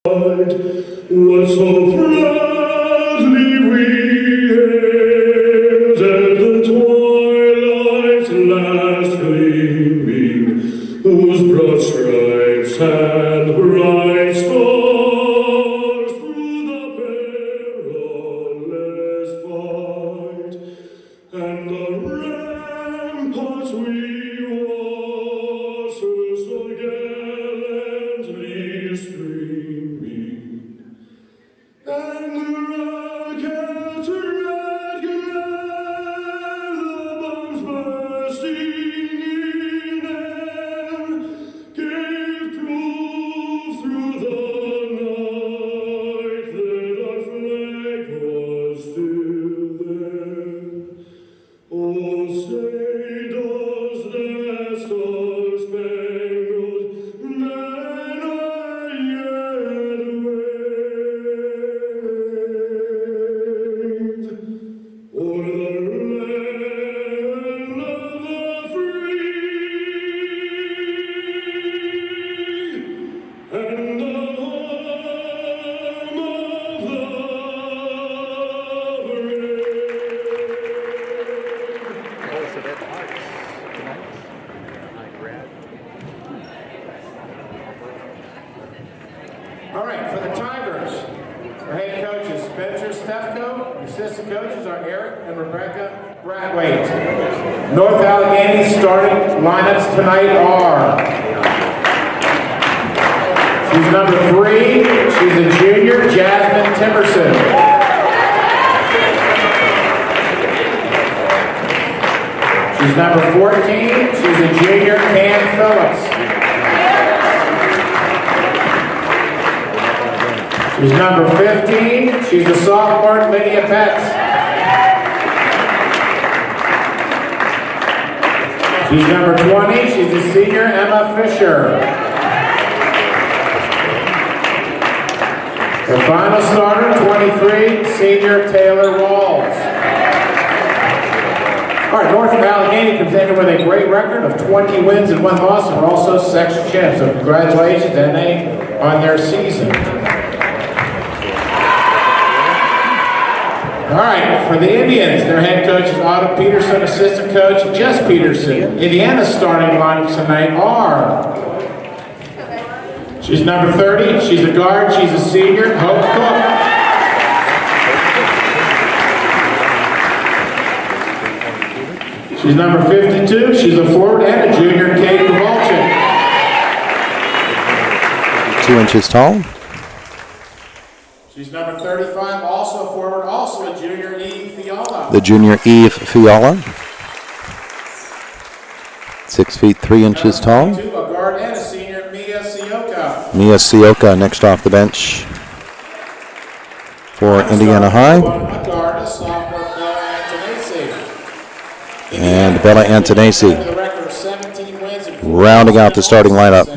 What so proudly we hailed at the twilight's last gleaming, whose broad stripes and bright stars through the perilous fight, and the ramparts we watched so gallantly streaming, and the rockets red glare, the bombs bursting in air, gave proof through the night that our flag was still there. Oh, say does that star-spangled banner yet wave o'er the land of the free and the home of the All right, for the Tigers, our head coaches, Spencer Stefko. Assistant coaches are Eric and Rebecca Bradwaite. North Allegheny starting lineups tonight are: she's number 3, she's a junior, Jasmine Timerson. She's number 14, she's a junior, Cam Phillips. She's number 15, she's a sophomore, Lydia Betts. She's number 20, she's a senior, Emma Fisher. The final starter, 23, senior, Taylor Walls. All right, North Allegheny comes in with a great record of 20 wins and 1 loss, and we're also section champs. So congratulations, NA, on their season. All right, for the Indians, their head coach is Otto Peterson, assistant coach Jess Peterson. Indiana's starting lineups tonight are: she's number 30, she's a guard, she's a senior, Hope Cook. She's number 52, she's a forward and a junior, Kate Kowalczyk. 2 inches tall. She's number 35, also a forward, also a junior, Eve Fiala. The junior Eve Fiala. 6 feet 3 inches tall. A guard and a senior, Mia Sioka. Mia Sioka next off the bench for Indiana High. A guard, a sophomore, Bella Antonesi. And Bella Antonesi With a record of 17 wins and 4 rounding out the starting lineup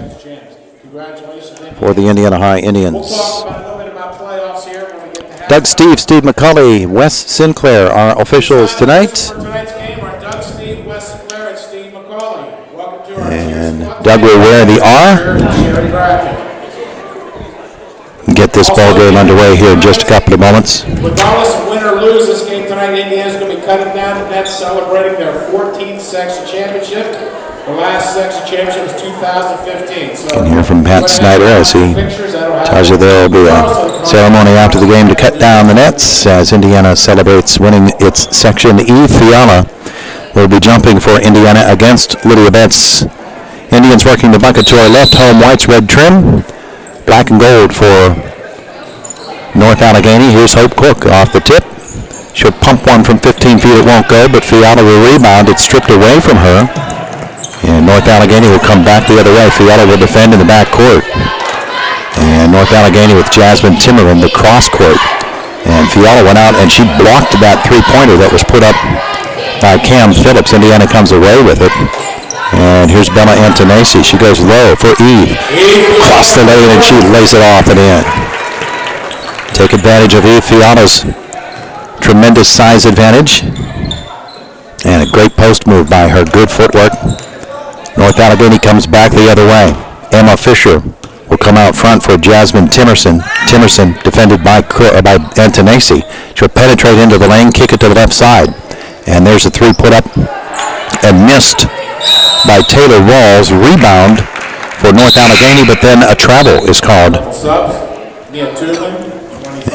Congratulations. for the Indiana High We'll Indians. talk about a little bit about playoffs here when we get to Doug Steve, Steve McCulley, Wes Sinclair are officials tonight. For tonight's game are Doug Steve, Wes Sinclair, and Steve McCauley. Welcome to our And Doug will wear the R. Get this ball game underway here in just a couple of moments. Regardless of win or lose this game tonight, Indiana's going to be cutting down the nets, celebrating their 14th section championship. The last section championship was 2015. So And hear from Pat Snyder as he tells you there will be a ceremony after the game to cut down the nets as Indiana celebrates winning its section. Eve Fiala will be jumping for Indiana against Lydia Betts. Indians working the bucket to our left, home whites, red trim. Black and gold for North Allegheny. Here's Hope Cook off the tip. She'll pump one from 15 feet. It won't go, but Fiala will rebound. It's stripped away from her. And North Allegheny will come back the other way. Fiala will defend in the back court. And North Allegheny with Jasmine Timmer in the cross court. And Fiala went out and she blocked that three-pointer that was put up by Cam Phillips. Indiana comes away with it. And here's Bella Antonesi. She goes low for Eve. Across the lane and she lays it off and in. Take advantage of Eve Fiala's tremendous size advantage. And a great post move by her. Good footwork. North Allegheny comes back the other way. Emma Fisher will come out front for Jasmine Timerson. Timerson defended by Antonacci. She'll penetrate into the lane, kick it to the left side. And there's a three put up and missed by Taylor Walls. Rebound for North Allegheny, but then a travel is called.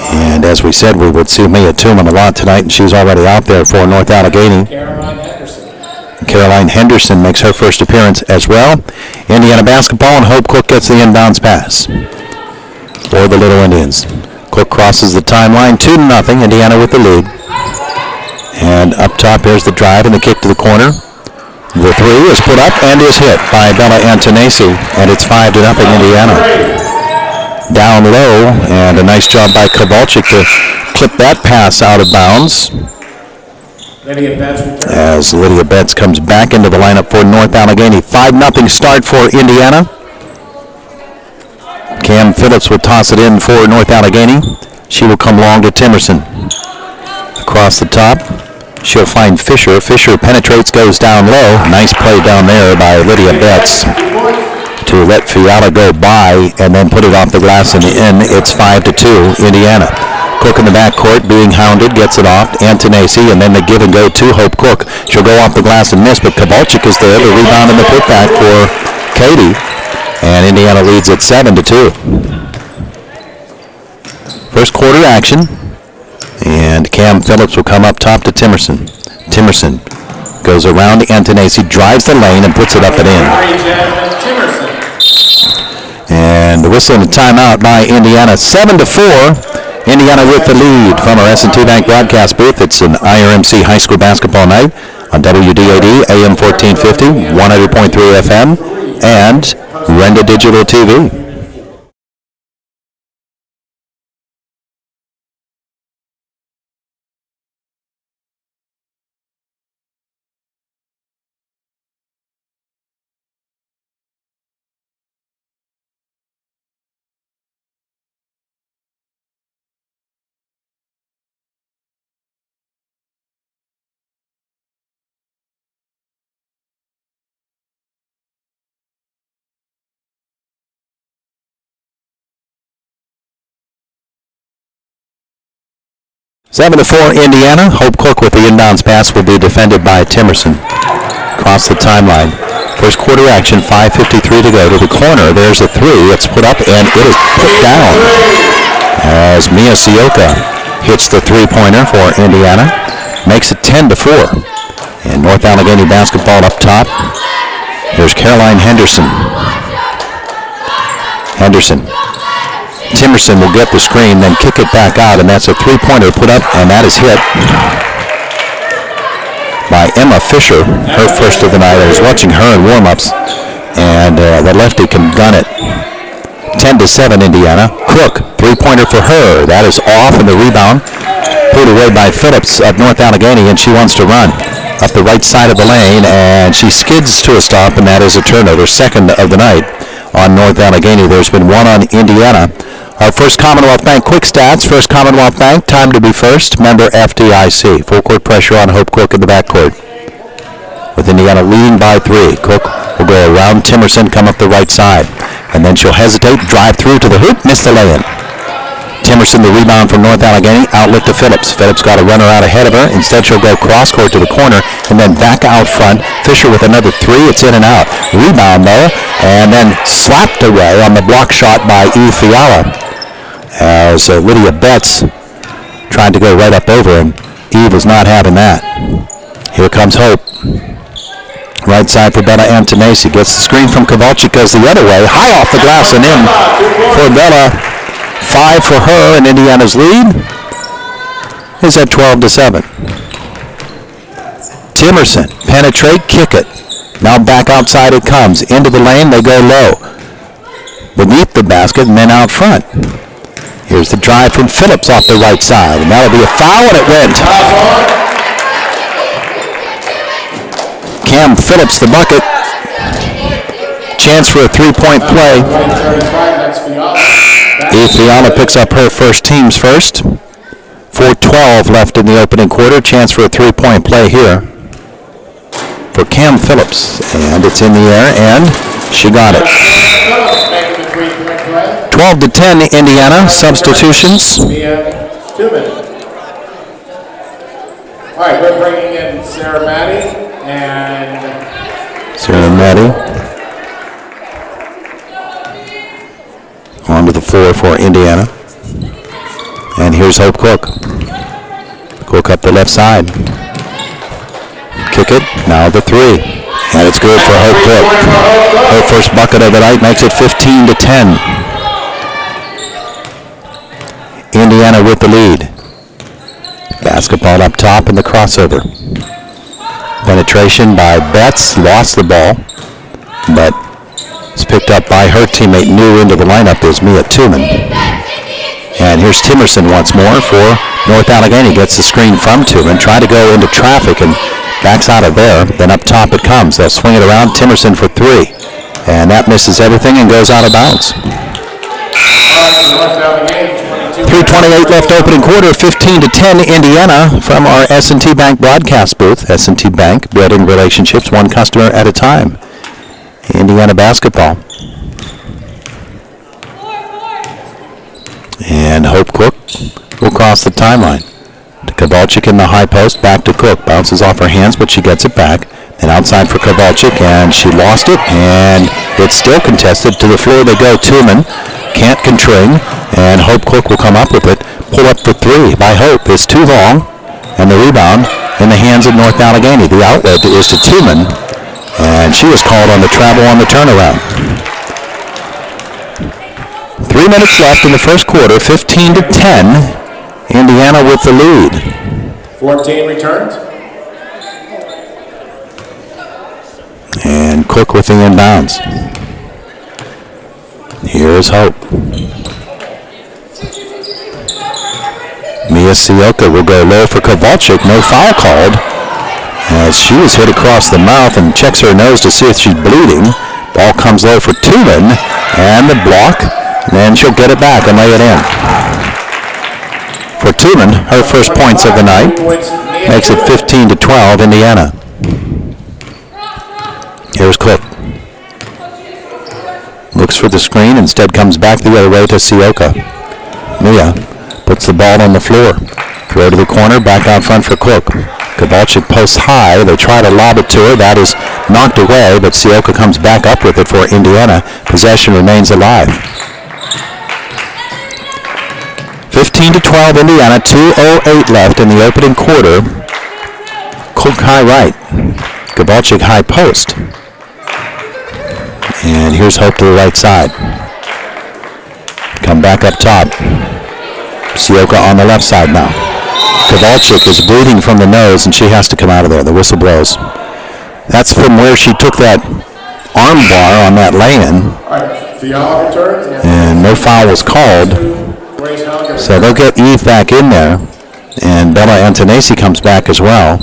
And as we said, we would see Mia Tooman a lot tonight, and she's already out there for North Allegheny. Caroline Henderson makes her first appearance as well. Indiana basketball, and Hope Cook gets the inbounds pass for the Little Indians. Cook crosses the timeline, 2-0, Indiana with the lead. And up top, here's the drive and the kick to the corner. The three is put up and is hit by Bella Antonacci, and it's 5-0 Indiana. Down low, and a nice job by Kowalczyk to clip that pass out of bounds. As Lydia Betts comes back into the lineup for North Allegheny. 5-0 start for Indiana. Cam Phillips will toss it in for North Allegheny. She will come long to Timerson. Across the top, she'll find Fisher. Fisher penetrates, goes down low. Nice play down there by Lydia Betts to let Fiala go by and then put it off the glass and in. It's 5-2 Indiana. Cook in the backcourt being hounded, gets it off. Antonacci, and then the give and go to Hope Cook. She'll go off the glass and miss, but Kowalczyk is there. The rebound and the putback for Katie. And Indiana leads at 7-2. First quarter action. And Cam Phillips will come up top to Timerson. Timerson goes around Antonacci, drives the lane, and puts it up and in. And the whistle and a timeout by Indiana. 7-4. Indiana with the lead from our S&T Bank broadcast booth. It's an IRMC high school basketball night on WDAD, AM 1450, 100.3 FM, and Renda Digital TV. Seven to 4 Indiana. Hope Cook with the inbounds pass will be defended by Timerson. Across the timeline. First quarter action, 5:53 to go. To the corner, there's a three. It's put up and it is put down. As Mia Sioka hits the three-pointer for Indiana. Makes it 10-4. And North Allegheny basketball up top. Here's Caroline Henderson. Henderson. Timerson will get the screen, then kick it back out, and that's a three-pointer put up, and that is hit by Emma Fisher, her first of the night. I was watching her in warm-ups, and the lefty can gun it. 10-7 Indiana. Cook, three-pointer for her. That is off, and the rebound pulled away by Phillips of North Allegheny, and she wants to run up the right side of the lane, and she skids to a stop, and that is a turnover, second of the night on North Allegheny. There's been one on Indiana. Our first Commonwealth Bank quick stats. First Commonwealth Bank, time to be first. Member FDIC. Full court pressure on Hope Cook in the backcourt. With Indiana leading by 3. Cook will go around Timerson, come up the right side. And then she'll hesitate, drive through to the hoop, miss the lay-in. Timerson, the rebound from North Allegheny, outlet to Phillips. Phillips got a runner out ahead of her. Instead, she'll go cross-court to the corner and then back out front. Fisher with another three. It's in and out. Rebound, though, and then slapped away on the block shot by Eve Fiala. As Lydia Betts tried to go right up over him. Eve was not having that. Here comes Hope. Right side for Bella Antonacci. Gets the screen from Kowalczyk, goes the other way. High off the glass and in for Bella. 5 for her, and Indiana's lead is at 12-7. Timerson, penetrate, kick it. Now back outside it comes. Into the lane, they go low. Beneath the basket and then out front. Here's the drive from Phillips off the right side, and that'll be a foul, and it went. Cam Phillips, the bucket. Chance for a three-point play. Eve Fiala picks up her first, team's first. 4:12 left in the opening quarter. Chance for a three-point play here for Cam Phillips, and it's in the air, and she got it. 12-10 Indiana. Substitutions. Mia Tuman. All right, we're bringing in Sarah Matty and Sarah Matty onto the floor for Indiana. And here's Hope Cook. Cook up the left side. Kick it. Now the three. And it's good for Hope Cook. Her first bucket of the night makes it 15-10. Indiana with the lead. Basketball up top in the crossover. Penetration by Betts. Lost the ball. But it's picked up by her teammate. New into the lineup is Mia Tuman. And here's Timerson once more for North Allegheny. Gets the screen from Tuman. Try to go into traffic and backs out of there. Then up top it comes. They'll swing it around. Timerson for three. And that misses everything and goes out of bounds. 3:28 left opening quarter. 15-10 Indiana from our S&T Bank broadcast booth. S&T Bank, building relationships one customer at a time. Indiana basketball. And Hope Cook will cross the timeline. To Kowalczyk in the high post, back to Cook. Bounces off her hands, but she gets it back. And outside for Kowalczyk, and she lost it, and it's still contested. To the floor they go. Tuman can't contring, and Hope Cook will come up with it. Pull up for three by Hope is too long, and the rebound in the hands of North Allegheny. The outlet is to Tuman, and she was called on the travel on the turnaround. 3 minutes left in the first quarter. 15-10. Indiana with the lead. 14 returns. And Cook with the inbounds. Here's Hope. Mia Sioka will go low for Kowalczyk. No foul called, as she was hit across the mouth and checks her nose to see if she's bleeding. Ball comes low for Tuman, and the block. And she'll get it back and lay it in. For Tuman, her first points of the night, makes it 15-12 Indiana. Here's Cook. Looks for the screen, instead comes back the other way to Sioka. Mia puts the ball on the floor. Throw to the corner, back out front for Cook. Kowalczyk posts high. They try to lob it to her. That is knocked away, but Sioka comes back up with it for Indiana. Possession remains alive. 15-12 Indiana, 2:08 left in the opening quarter. Cook high right. Kowalczyk high post. And here's Hope to the right side. Come back up top. Sioka on the left side now. Kowalczyk is bleeding from the nose, and she has to come out of there. The whistle blows. That's from where she took that arm bar on that lay-in. And no foul was called. So they'll get Eve back in there. And Bella Antonesi comes back as well.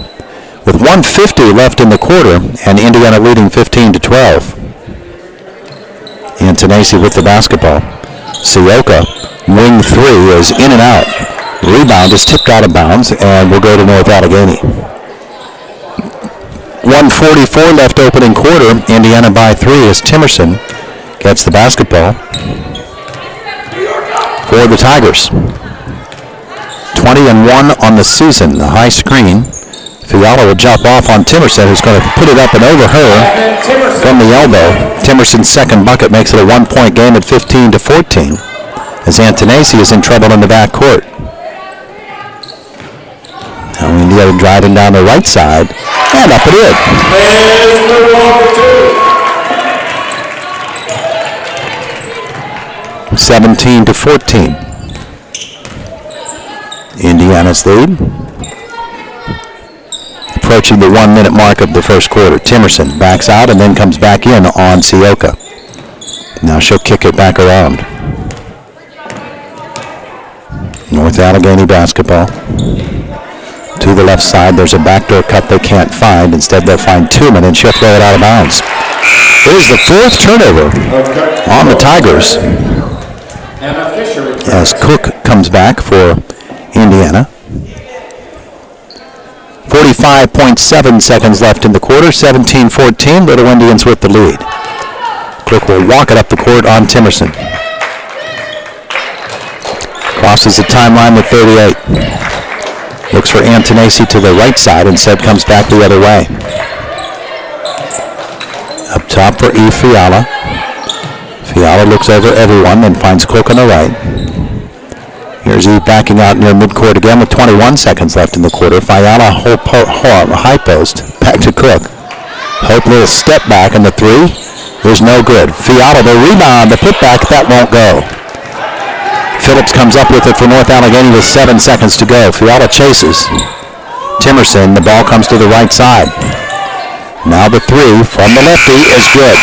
With 1:50 left in the quarter, and Indiana leading 15-12. Antonesi with the basketball. Sioka, wing three, is in and out. Rebound is tipped out of bounds and will go to North Allegheny. 1:44 left opening quarter. Indiana by three as Timerson gets the basketball for the Tigers. 20-1 on the season. The high screen. Fiala will jump off on Timerson, who's going to put it up and over her from the elbow. Timerson's second bucket makes it a 1-point game at 15-14 as Antonesi is in trouble in the backcourt. Now Indiana driving down the right side, and up it is. 17-14. Indiana's lead. Approaching the 1-minute mark of the first quarter. Timerson backs out and then comes back in on Sioka. Now she'll kick it back around. North Allegheny basketball. To the left side, there's a backdoor cut they can't find. Instead, they'll find Tuman, and she'll throw it out of bounds. It is the fourth turnover on the Tigers as Cook comes back for Indiana. 45.7 seconds left in the quarter. 17-14. Little Indians with the lead. Cook will walk it up the court on Timerson. Crosses the timeline with 38. Looks for Antonacci to the right side, instead comes back the other way. Up top for E. Fiala. Fiala looks over everyone, then finds Cook on the right. Here's Eve backing out near midcourt again with 21 seconds left in the quarter. Fiala high post, back to Cook. Hope little step back, and the three is no good. Fiala, the rebound, the putback, that won't go. Phillips comes up with it for North Allegheny with 7 seconds to go. Fiala chases. Timerson, the ball comes to the right side. Now the three from the lefty is good.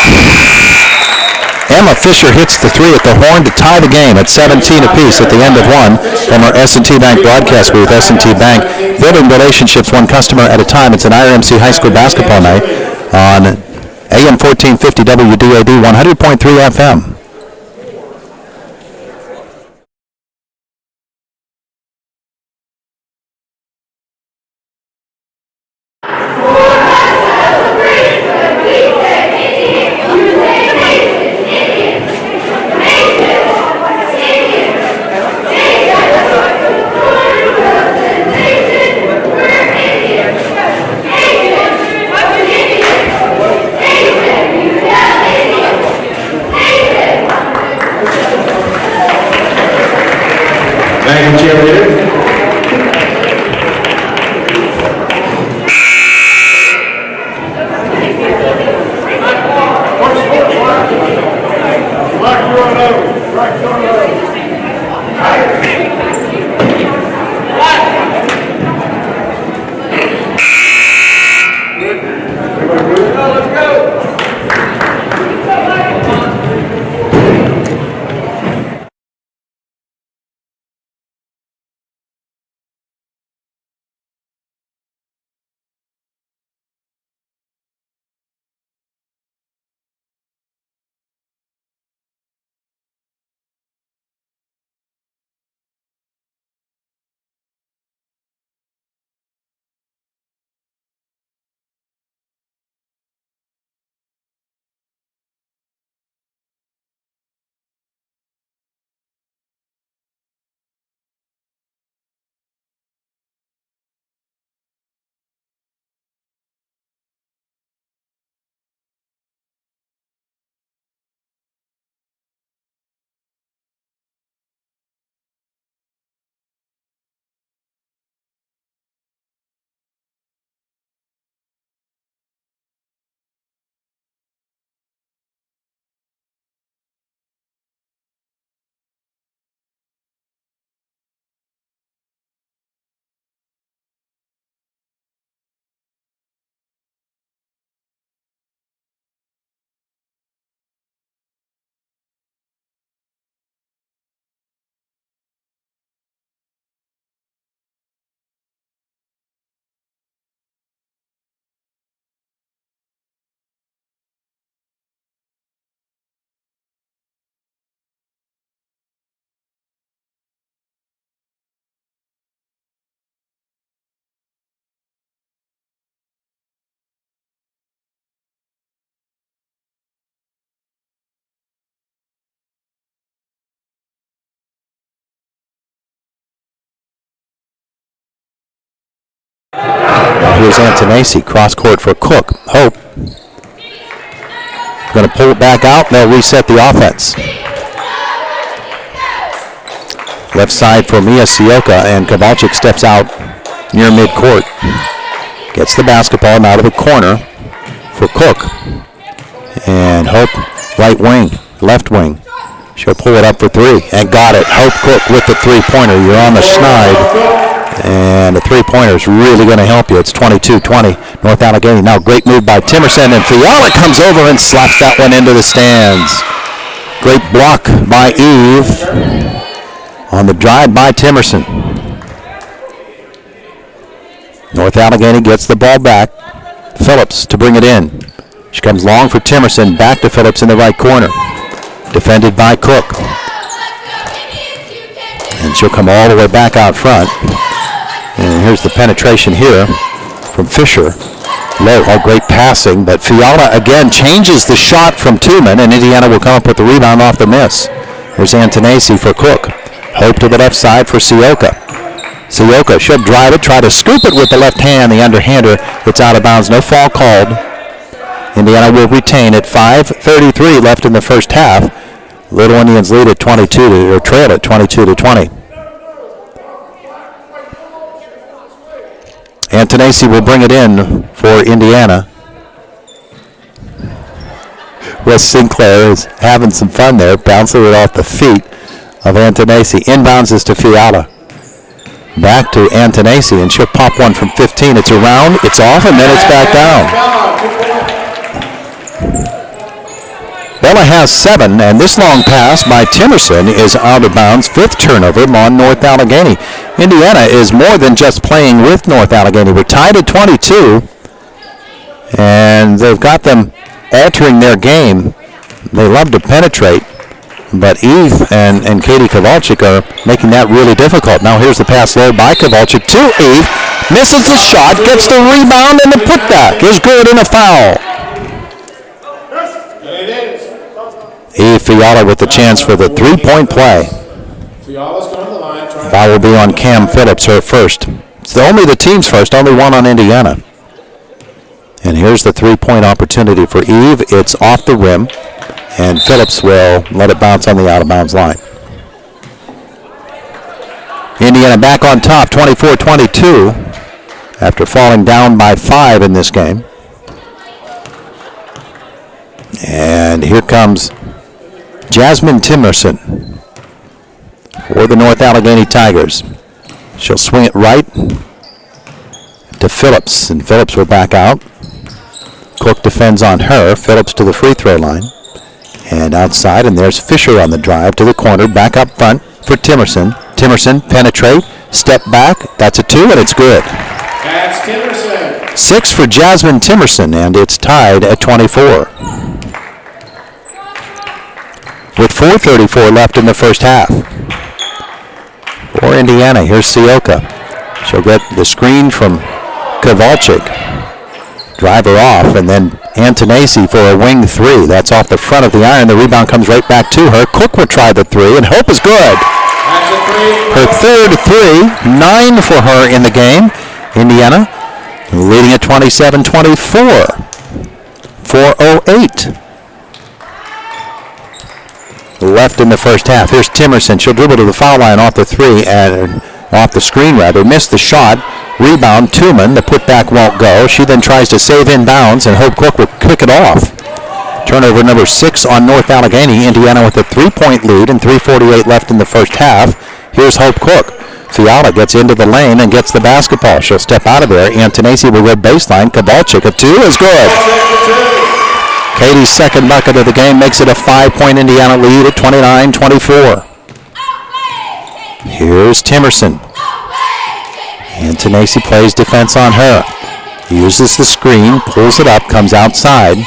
Emma Fisher hits the three at the horn to tie the game at 17 apiece at the end of one from our S&T Bank broadcast booth. S&T Bank, building relationships one customer at a time. It's an IRMC high school basketball night on AM 1450 WDAB 100.3 FM. Thank you, cheerleader. Here's Antonacci, cross court for Cook. Hope going to pull it back out. They'll reset the offense. Left side for Mia Sioka, and Kowalczyk steps out near midcourt. Gets the basketball now to the corner for Cook. And Hope, right wing, left wing. She'll pull it up for three, and got it. Hope Cook with the three-pointer. You're on the schneid. And the three-pointer is really going to help you. It's 22-20, North Allegheny. Now great move by Timerson, and Fiala comes over and slaps that one into the stands. Great block by Eve on the drive by Timerson. North Allegheny gets the ball back. Phillips to bring it in. She comes long for Timerson, back to Phillips in the right corner. Defended by Cook. And she'll come all the way back out front. And here's the penetration here from Fisher. Low, all great passing, but Fiala again changes the shot from Tooman, and Indiana will come up with the rebound off the miss. There's Antonacci for Cook. Hope to the left side for Sioka. Sioka should drive it, try to scoop it with the left hand. The underhander, it's out of bounds. No foul called. Indiana will retain at 5:33 left in the first half. Little Indians lead at 22 or trail at 22-20. Antonacci will bring it in for Indiana. Wes Sinclair is having some fun there, bouncing it off the feet of Antonacci. Inbounds is to Fiala. Back to Antonacci, and she'll pop one from 15. It's around, it's off, and then it's back down. Bella has 7, and this long pass by Timerson is out of bounds. 5th turnover on North Allegheny. Indiana is more than just playing with North Allegheny. We're tied at 22, and they've got them altering their game. They love to penetrate, but Eve and Katie Kowalczyk are making that really difficult. Now here's the pass low by Kowalczyk to Eve. Misses the shot, gets the rebound, and the putback is good and a foul. Eve Fiala with the chance for the 3-point play. Foul will be on Cam Phillips, her first. It's only the team's first, only one on Indiana. And here's the 3-point opportunity for Eve. It's off the rim, and Phillips will let it bounce on the out-of-bounds line. Indiana back on top, 24-22, after falling down by 5 in this game. And here comes Jasmine Timerson for the North Allegheny Tigers. She'll swing it right to Phillips, and Phillips will back out. Cook defends on her. Phillips to the free throw line. And outside, and there's Fisher on the drive to the corner. Back up front for Timerson. Timerson penetrate, step back. That's a 2, and it's good. That's Timerson. 6 for Jasmine Timerson, and it's tied at 24. With 4:34 left in the first half. For Indiana, here's Sioka. She'll get the screen from Kowalczyk. Drive her off, and then Antonacci for a wing 3. That's off the front of the iron. The rebound comes right back to her. Cook will try the 3, and Hope is good. That's a 3. Her third 3, 9 for her in the game. Indiana leading at 27-24. 4:08 left in the first half. Here's Timerson. She'll dribble to the foul line off the 3, and off the screen rather. Missed the shot. Rebound, Tooman. The putback won't go. She then tries to save inbounds, and Hope Cook will kick it off. Turnover number 6 on North Allegheny. Indiana with a 3-point lead and 3:48 left in the first half. Here's Hope Cook. Fiala gets into the lane and gets the basketball. She'll step out of there. Antonacci will go baseline. Kowalczyk, a 2 is good. Katie's second bucket of the game makes it a 5-point Indiana lead at 29-24. Here's Timerson. Antonacci plays defense on her. Uses the screen, pulls it up, comes outside.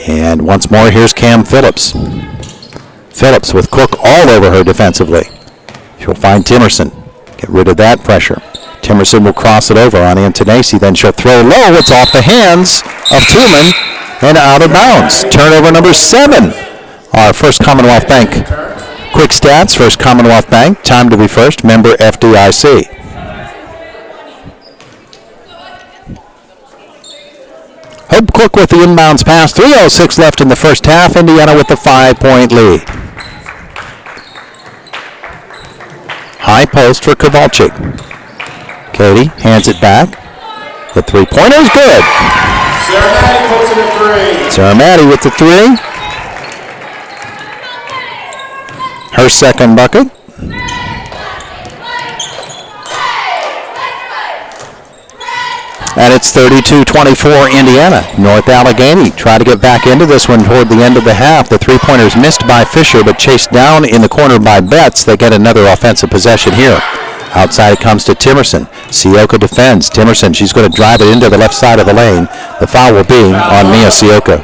And once more, here's Cam Phillips. Phillips with Cook all over her defensively. She'll find Timerson. Get rid of that pressure. Timerson will cross it over on Antonacci. Then she'll throw low. It's off the hands of Tooman and out of bounds. Turnover number 7. Our First Commonwealth Bank. Quick stats. First Commonwealth Bank. Time to be first. Member FDIC. Hope Cook with the inbounds pass. 3:06 left in the first half. Indiana with the 5-point lead. High post for Kowalczyk. Katie hands it back. The 3-pointer is good. Saramati puts it at 3. Saramati with the 3. Her second bucket. And it's 32-24 Indiana. North Allegheny try to get back into this one toward the end of the half. The 3-pointer is missed by Fisher, but chased down in the corner by Betts. They get another offensive possession here. Outside it comes to Timerson. Sioka defends. Timerson, she's going to drive it into the left side of the lane. The foul will be on Mia Sioka.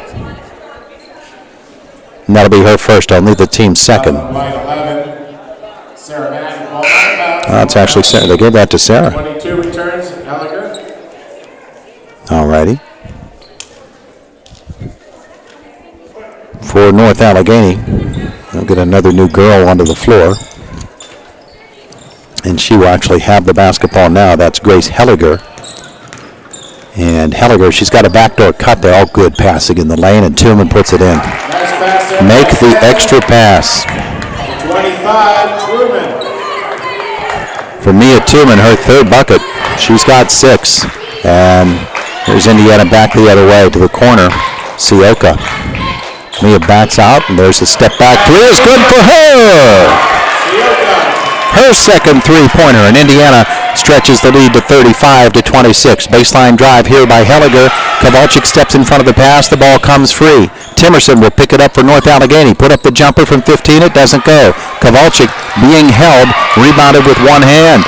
And that'll be her first, only the team's second. That's actually Sarah. They gave that to Sarah. 22 returns, Gallagher. All righty. For North Allegheny, We'll get another new girl onto the floor. And she will actually have the basketball now. That's Grace Helliger. And Helliger, she's got a backdoor cut there. All good passing in the lane, and Tooman puts it in. Nice pass there. Make the extra pass. 25, Truman. For Mia Tooman, her third bucket. She's got 6. And there's Indiana back the other way to the corner. Sioka. Mia backs out, and there's a step back three. Is good for her. Her second three-pointer, and Indiana stretches the lead to 35-26. Baseline drive here by Helliger. Kowalczyk steps in front of the pass. The ball comes free. Timerson will pick it up for North Allegheny. Put up the jumper from 15. It doesn't go. Kowalczyk being held, rebounded with one hand.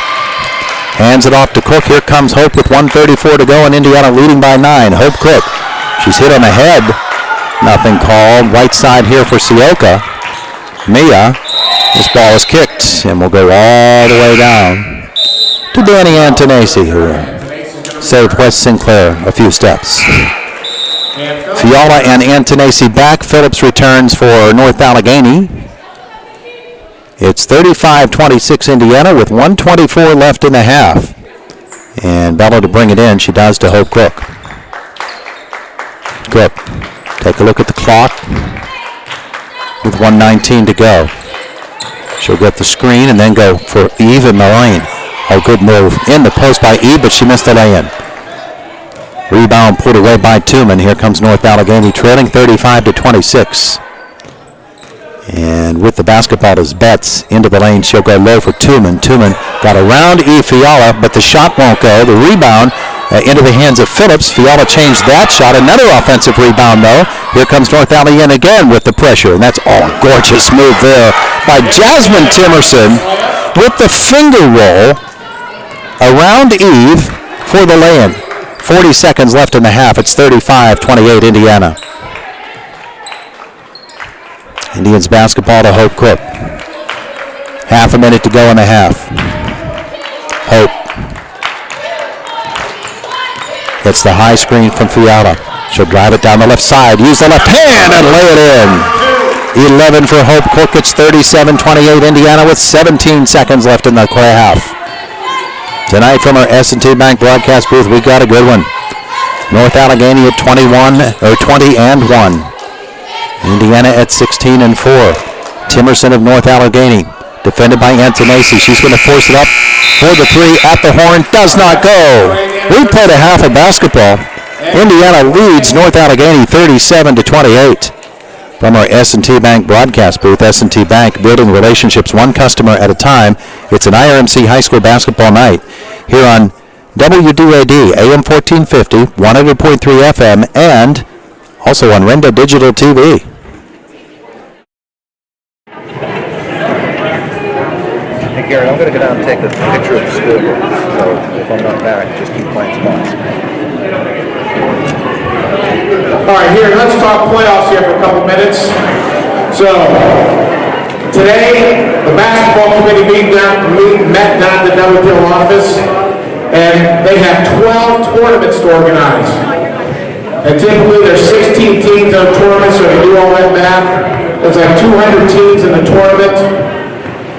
Hands it off to Cook. Here comes Hope with 1:34 to go, and Indiana leading by 9. Hope Cook. She's hit on the head. Nothing called. Right side here for Sioka. Mia. This ball is kicked, and will go all the way down to Danny Antonacci, who will save West Sinclair a few steps. Fiala and Antonacci back. Phillips returns for North Allegheny. It's 35-26 Indiana with 1:24 left in the half. And Bella to bring it in. She does to Hope Cook. Cook, take a look at the clock with 1:19 to go. She'll get the screen and then go for Eve in the lane. Oh, good move in the post by Eve, but she missed the lay-in. Rebound pulled away by Tooman. Here comes North Allegheny trailing 35-26. And with the basketball is Betts into the lane. She'll go low for Tooman. Tooman got around Eve Fiala, but the shot won't go. The rebound into the hands of Phillips. Fiala changed that shot. Another offensive rebound, though. Here comes North Allegheny again with the pressure. And that's all gorgeous move there by Jasmine Timerson with the finger roll around Eve for the lay-in. 40 seconds left in the half. It's 35-28 Indiana. Indians basketball to Hope Cook. Half a minute to go in the half. Hope gets the high screen from Fiala. She'll drive it down the left side, use the left hand, and lay it in. 11 for Hope Cook. It's 37-28 Indiana with 17 seconds left in the half. Tonight from our S&T Bank broadcast booth, we got a good one. North Allegheny at 20-1. Indiana at 16-4. Timerson of North Allegheny, defended by Antonacci. She's going to force it up for the three at the horn. Does not go. We played a half of basketball. Indiana leads North Allegheny 37-28. From our S&T Bank broadcast booth, S&T Bank, building relationships one customer at a time. It's an IRMC high school basketball night here on WDAD, AM 1450, 100.3 FM, and also on Renda Digital TV. Hey, Garrett, I'm going to go down and take a picture of the scoreboard. So if I'm not back, just keep playing spots. All right, here, let's talk playoffs here for a couple minutes. So, today, the basketball committee met down at the Doublehill office, and they have 12 tournaments to organize. And typically, there's 16 teams in a tournament, so if you do all that math, there's like 200 teams in the tournament,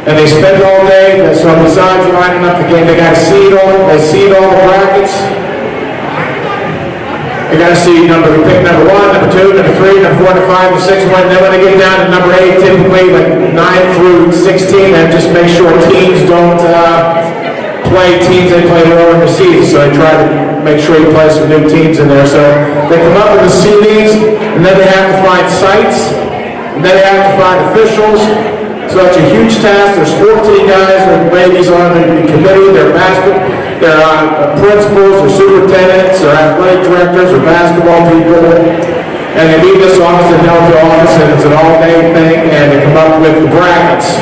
and they spend all day. So besides lining up the game, they got to seed all the brackets. They got to see pick number 1, number 2, number 3, number 4, number 5, number 6, and then when they get down to number 8, typically like 9 through 16, and just make sure teams don't play teams they play lower in the season. So they try to make sure you play some new teams in there. So they come up with the seedings, and then they have to find sites, and then they have to find officials. So it's a huge task. There's 14 guys or ladies on the committee. They're principals or superintendents or athletic directors or basketball people. And they meet this office in Delta office, and it's an all-day thing, and they come up with the brackets.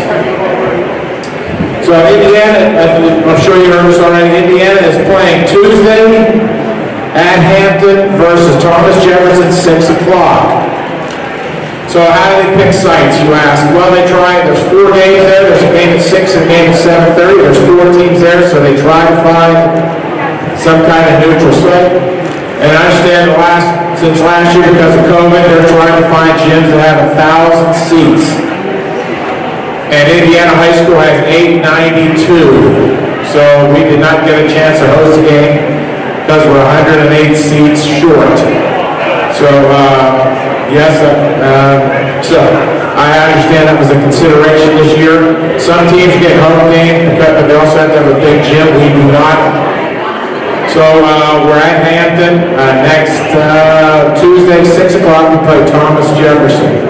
So Indiana, I'm sure you heard this already, Indiana is playing Tuesday at Hampton versus Thomas Jefferson, 6 o'clock. So how do they pick sites, you ask? Well, they try, there's 4 games there. There's a game at 6 and a game at 7:30. There's 4 teams there, so they try to find some kind of neutral site. And I understand since last year, because of COVID, they're trying to find gyms that have 1,000 seats. And Indiana High School has 892. So we did not get a chance to host a game because we're 108 seats short. So, yes, so I understand that was a consideration this year. Some teams get home game, but they also have to have a big gym. We do not. So we're at Hampton next Tuesday, 6 o'clock. We play Thomas Jefferson.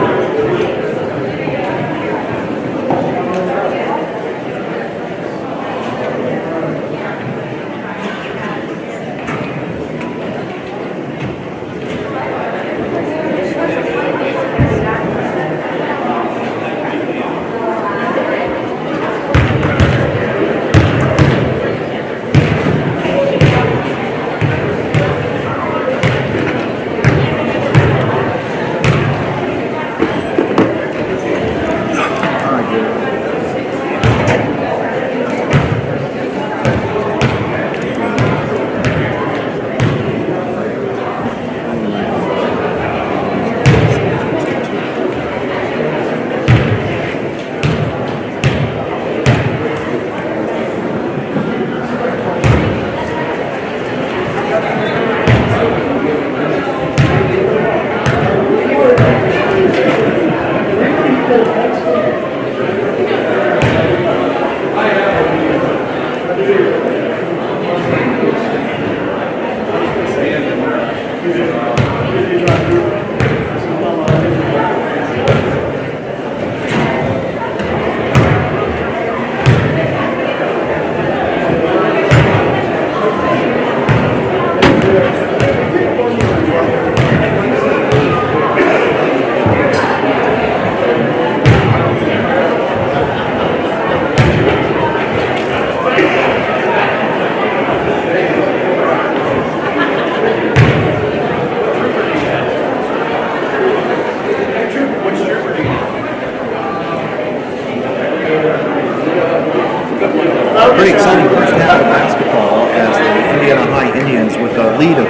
Pretty exciting first half of basketball as the Indiana High Indians with a lead of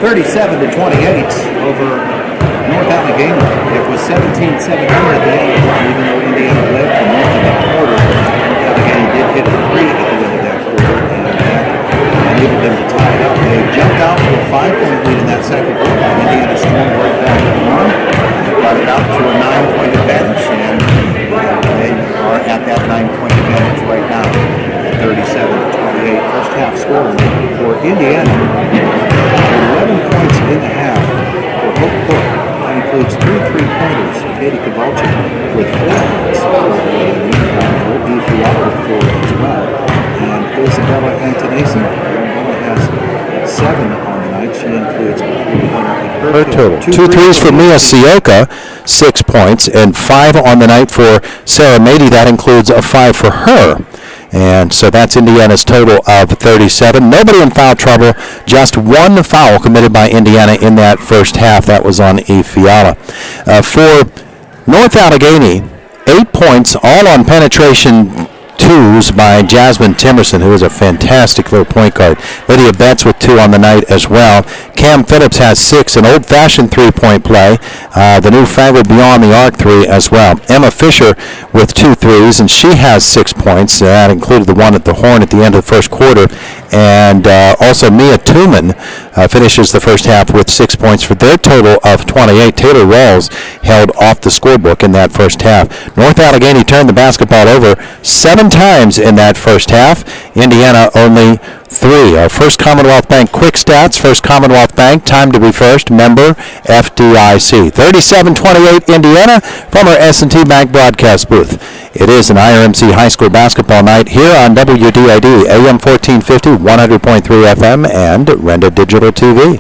37-28 over North Allegheny. It was 17-17 at the end, even though Indiana led for most of that quarter. North Allegheny did hit a three at the end of that quarter, and that enabled them to tie it up. They jumped out to a 5-point lead in that second quarter. Indiana stormed right back on, got it out to a 9-point advantage, and they are at that 9-point advantage right now. 37-28 first half score for Indiana. 11 points in the half for Hope Cook. That includes 2 3-pointers. Katie Kowalczyk with 4 points. Will be Fiala with 4 as well. And Isabella Antonason. Isabella has 7 on the night. She includes a 3-pointer in Her total. 2 threes for Mia Sioka, 6 points, and 5 on the night for Sarah Mady. That includes a 5 for her. And so that's Indiana's total of 37. Nobody in foul trouble. Just 1 foul committed by Indiana in that first half. That was on E. Fiala. For North Allegheny, 8 points, all on penetration twos by Jasmine Timerson, who is a fantastic little point guard. Lydia Betts with 2 on the night as well. Cam Phillips has 6, an old-fashioned 3-point play. The newfangled beyond the arc 3 as well. Emma Fisher with 2 threes, and she has 6 points. That included the one at the horn at the end of the first quarter. And also Mia Tooman finishes the first half with 6 points for their total of 28. Taylor Rawls held off the scorebook in that first half. North Allegheny turned the basketball over 7 times in that first half. Indiana only 3. Our First Commonwealth Bank quick stats. First Commonwealth Bank, time to be first, member FDIC. 37-28 Indiana from our S&T Bank broadcast booth. It is an IRMC high school basketball night here on WDID, AM 1450, 100.3 FM, and Renda Digital TV.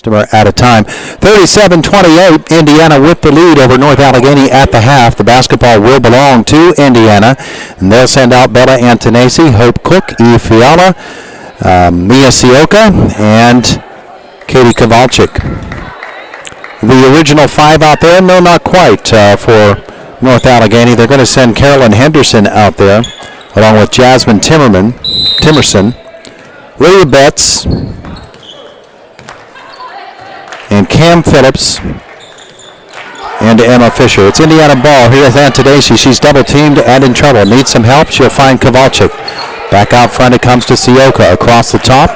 At a time. 37-28, Indiana with the lead over North Allegheny at the half. The basketball will belong to Indiana, and they'll send out Bella Antonesi, Hope Cook, Eve Fiala, Mia Sioka, and Katie Kowalczyk. The original five out there, no, not quite for North Allegheny. They're going to send Carolyn Henderson out there, along with Jasmine Timerson, Lydia Betts, and Cam Phillips, and Emma Fisher. It's Indiana ball. Here's Antonesi. She's double teamed and in trouble. Needs some help. She'll find Kowalczyk. Back out front it comes to Sioka. Across the top.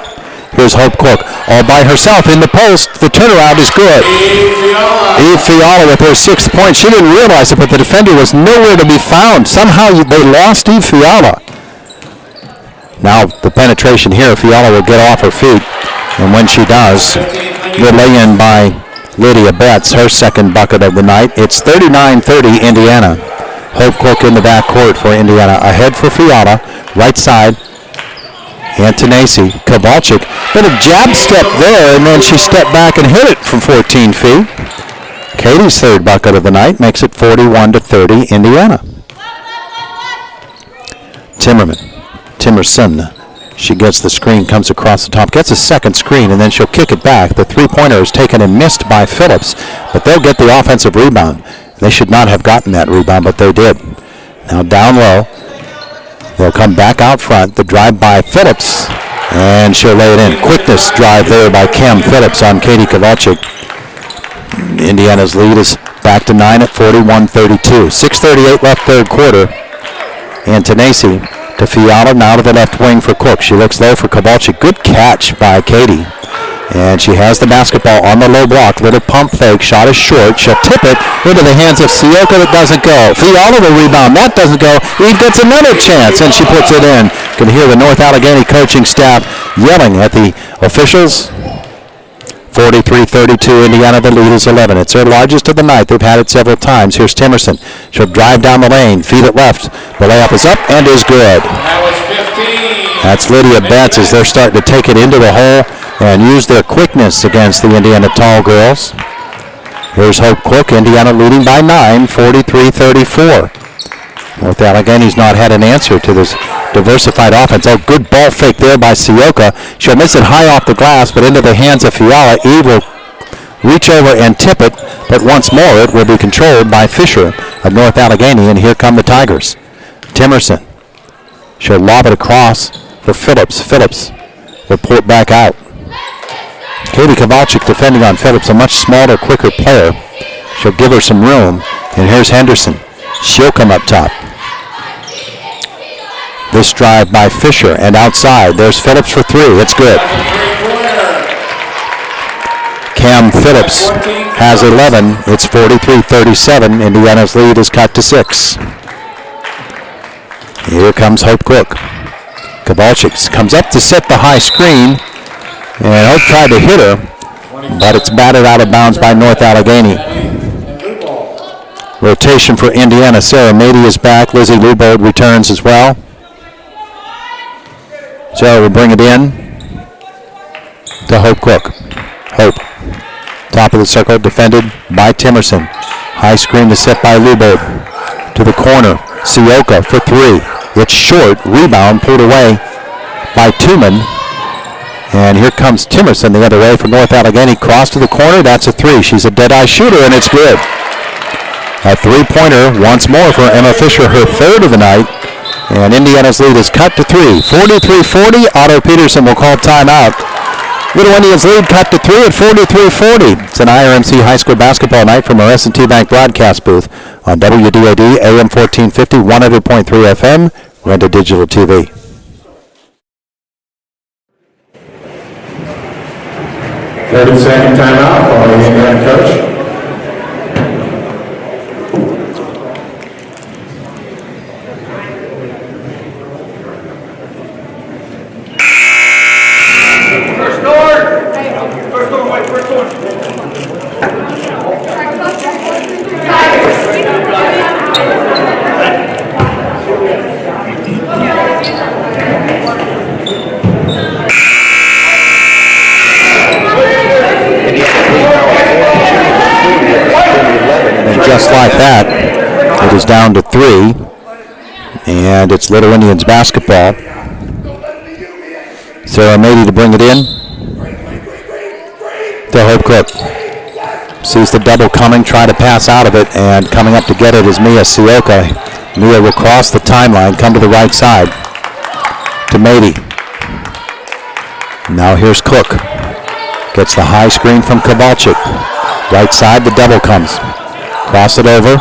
Here's Hope Cook. All by herself in the post. The turnaround is good. Eve Fiala with her 6th point. She didn't realize it, but the defender was nowhere to be found. Somehow they lost Eve Fiala. Now the penetration here. Fiala will get off her feet. And when she does, the lay-in by Lydia Betts, her 2nd bucket of the night. It's 39-30 Indiana. Hope Cook in the backcourt for Indiana. Ahead for Fiala, right side. Antonesi, Kowalczyk. Little jab step there, and then she stepped back and hit it from 14 feet. Katie's 3rd bucket of the night makes it 41-30 Indiana. Timerson. She gets the screen, comes across the top, gets a 2nd screen, and then she'll kick it back. The three-pointer is taken and missed by Phillips, but they'll get the offensive rebound. They should not have gotten that rebound, but they did. Now down low. They'll come back out front. The drive by Phillips, and she'll lay it in. Quickness drive there by Cam Phillips on Katie Kowalczyk. Indiana's lead is back to 9 at 41-32. 6:38 left 3rd quarter. Antonesi to Fiala, now to the left wing for Cook. She looks low for Kowalczyk. Good catch by Katie. And she has the basketball on the low block. Little pump fake. Shot is short. She'll tip it into the hands of Sioka. That doesn't go. Fiala the rebound. That doesn't go. Eve gets another chance, and she puts it in. You can hear the North Allegheny coaching staff yelling at the officials. 43-32, Indiana, the lead is 11. It's their largest of the night. They've had it several times. Here's Timerson. She'll drive down the lane, feed it left. The layup is up and is good. That was 15. That's Lydia Betts as they're starting to take it into the hole and use their quickness against the Indiana tall girls. Here's Hope Cook, Indiana leading by 9, 43-34. North Allegheny's not had an answer to this diversified offense. Oh, good ball fake there by Sioka. She'll miss it high off the glass, but into the hands of Fiala. Eve will reach over and tip it, but once more it will be controlled by Fisher of North Allegheny, and here come the Tigers. Timerson. She'll lob it across for Phillips. Phillips will pull it back out. Katie Kowalczyk defending on Phillips, a much smaller, quicker player. She'll give her some room, and here's Henderson. She'll come up top. This drive by Fisher, and outside, there's Phillips for 3. It's good. Cam Phillips has 11. It's 43-37. Indiana's lead is cut to 6. Here comes Hope Cook. Kowalczyk comes up to set the high screen, and Hope tried to hit her, but it's batted out of bounds by North Allegheny. Rotation for Indiana. Sarah Mady is back. Lizzie Lubold returns as well. So we'll bring it in to Hope Cook. Hope. Top of the circle, defended by Timerson. High screen to set by Lubold. To the corner. Sioka for 3. It's short. Rebound pulled away by Tuman. And here comes Timerson the other way for North Allegheny. Cross to the corner. That's a 3. She's a dead-eye shooter, and it's good. A 3-pointer once more for Emma Fisher, her 3rd of the night. And Indiana's lead is cut to 3. 43-40. Otto Peterson will call timeout. Little Indians lead cut to 3 at 43-40. It's an IRMC high school basketball night from our S&T Bank broadcast booth on WDAD AM 1450, 100.3 FM, Renda Digital TV. Second timeout for the Indiana coach. just like that, it is down to 3, and it's Little Indians basketball. Sarah Mady to bring it in to Hope Cook. Sees the double coming, try to pass out of it, and coming up to get it is Mia Sioka. Mia will cross the timeline, come to the right side to Mady. Now here's Cook. Gets the high screen from Kowalczyk. Right side, the double comes. Cross it over.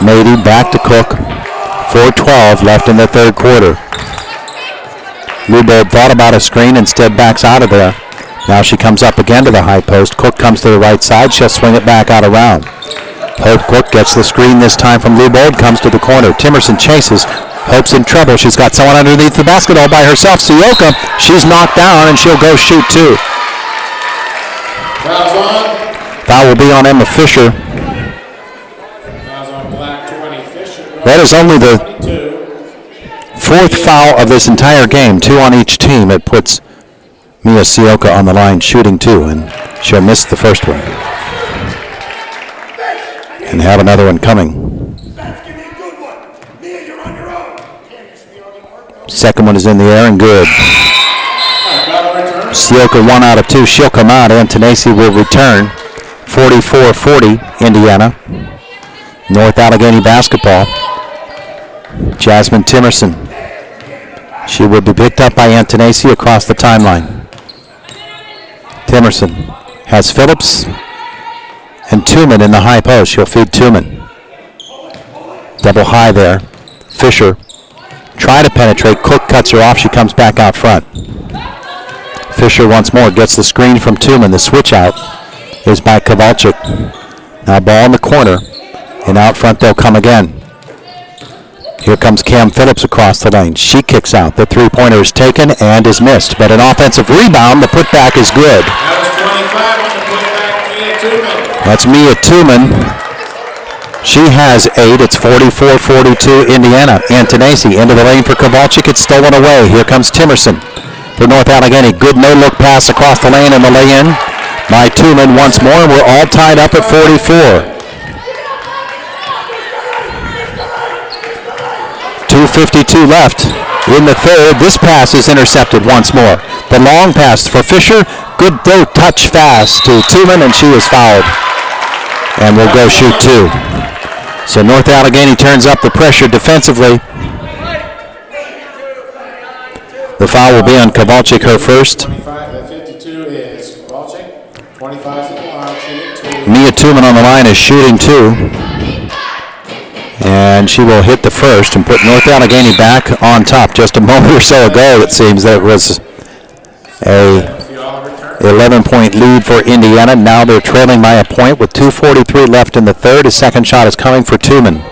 Mady back to Cook. 4:12 left in the third quarter. Lubold thought about a screen, instead backs out of there. Now she comes up again to the high post. Cook comes to the right side. She'll swing it back out around. Hope Cook gets the screen this time from Lubold. Comes to the corner. Timerson chases. Hope's in trouble. She's got someone underneath the basket all by herself. Sioka, she's knocked down, and she'll go shoot 2. Fouls on. Foul will be on Emma Fisher. Fouls on Black 20. Fisher. That is only the 22. 4th foul of this entire game, 2 on each team. It puts Mia Sioka on the line shooting 2, and she'll miss the first one. And have another one coming. Second one is in the air and good. Sioka 1 out of 2. She'll come out. Antonacci will return. 44-40 Indiana. North Allegheny basketball. Jasmine Timerson. She will be picked up by Antonacci across the timeline. Timerson has Phillips and Tuman in the high post. She'll feed Tuman. Double high there. Fisher. Try to penetrate. Cook cuts her off. She comes back out front. Fisher once more gets the screen from Tuman. The switch out is by Kowalczyk. Now ball in the corner. And out front they'll come again. Here comes Cam Phillips across the lane. She kicks out. The three-pointer is taken and is missed. But an offensive rebound. The putback is good. That was 25 on the putback, Mia Tuman. That's Mia Tuman. She has 8. It's 44-42 Indiana. Antonacci into the lane for Kowalczyk. It's stolen away. Here comes Timerson for North Allegheny. Good no-look pass across the lane and the lay-in by Tuman once more. We're all tied up at 44. 2:52 left in the third. This pass is intercepted once more. The long pass for Fisher. Good touch fast to Tuman, and she is fouled. And will go shoot 2. So North Allegheny turns up the pressure defensively. The foul will be on Kowalczyk, her first. 52 is Kowalczyk. 25 is the line, shooting 2. Mia Tuman on the line is shooting 2. And she will hit the first and put North Allegheny back on top. Just a moment or so ago, it seems that it was a 11-point lead for Indiana. Now they're trailing by a point with 2:43 left in the third. A second shot is coming for Tuman.